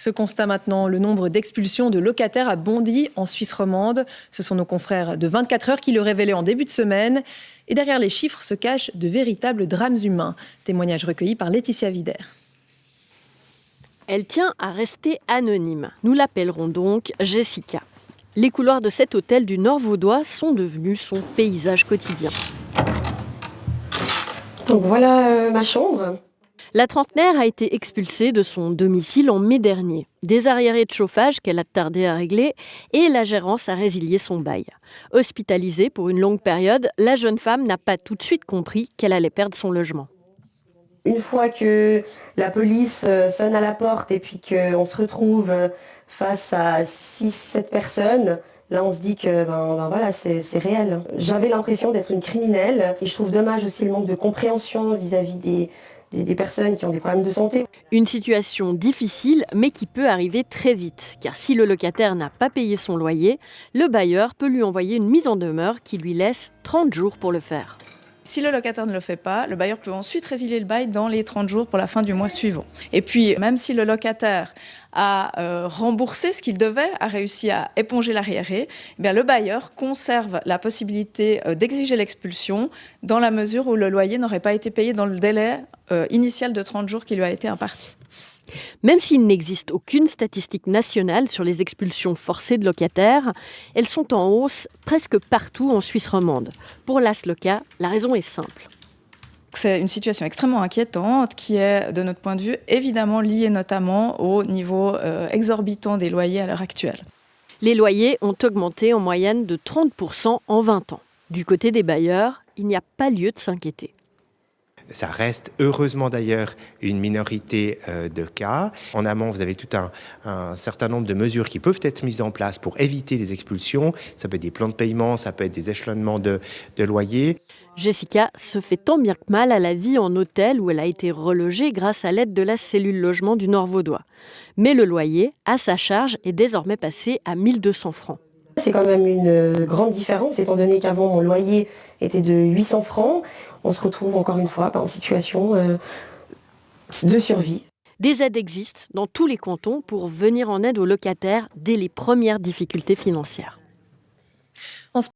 Ce constat maintenant, le nombre d'expulsions de locataires a bondi en Suisse romande. Ce sont nos confrères de 24 heures qui le révélaient en début de semaine. Et derrière les chiffres se cachent de véritables drames humains. Témoignage recueilli par Laetitia Vider. Elle tient à rester anonyme. Nous l'appellerons donc Jessica. Les couloirs de cet hôtel du Nord vaudois sont devenus son paysage quotidien. Donc voilà ma chambre. La trentenaire a été expulsée de son domicile en mai dernier. Des arriérés de chauffage qu'elle a tardé à régler et la gérance a résilié son bail. Hospitalisée pour une longue période, la jeune femme n'a pas tout de suite compris qu'elle allait perdre son logement. Une fois que la police sonne à la porte et puis qu'on se retrouve face à 6-7 personnes, là on se dit que voilà, c'est réel. J'avais l'impression d'être une criminelle et je trouve dommage aussi le manque de compréhension vis-à-vis des personnes qui ont des problèmes de santé. Une situation difficile, mais qui peut arriver très vite. Car si le locataire n'a pas payé son loyer, le bailleur peut lui envoyer une mise en demeure qui lui laisse 30 jours pour le faire. Si le locataire ne le fait pas, le bailleur peut ensuite résilier le bail dans les 30 jours pour la fin du mois suivant. Et puis, même si le locataire a remboursé ce qu'il devait, a réussi à éponger l'arriéré, eh bien, le bailleur conserve la possibilité d'exiger l'expulsion dans la mesure où le loyer n'aurait pas été payé dans le délai initial de 30 jours qui lui a été imparti. Même s'il n'existe aucune statistique nationale sur les expulsions forcées de locataires, elles sont en hausse presque partout en Suisse romande. Pour l'ASLOCA, la raison est simple. C'est une situation extrêmement inquiétante qui est, de notre point de vue, évidemment liée notamment au niveau exorbitant des loyers à l'heure actuelle. Les loyers ont augmenté en moyenne de 30% en 20 ans. Du côté des bailleurs, il n'y a pas lieu de s'inquiéter. Ça reste heureusement d'ailleurs une minorité de cas. En amont, vous avez tout un certain nombre de mesures qui peuvent être mises en place pour éviter les expulsions. Ça peut être des plans de paiement, ça peut être des échelonnements de loyers. Jessica se fait tant bien que mal à la vie en hôtel où elle a été relogée grâce à l'aide de la cellule logement du Nord vaudois. Mais le loyer, à sa charge, est désormais passé à 1 200 francs. C'est quand même une grande différence, étant donné qu'avant mon loyer était de 800 francs. On se retrouve encore une fois en situation de survie. Des aides existent dans tous les cantons pour venir en aide aux locataires dès les premières difficultés financières.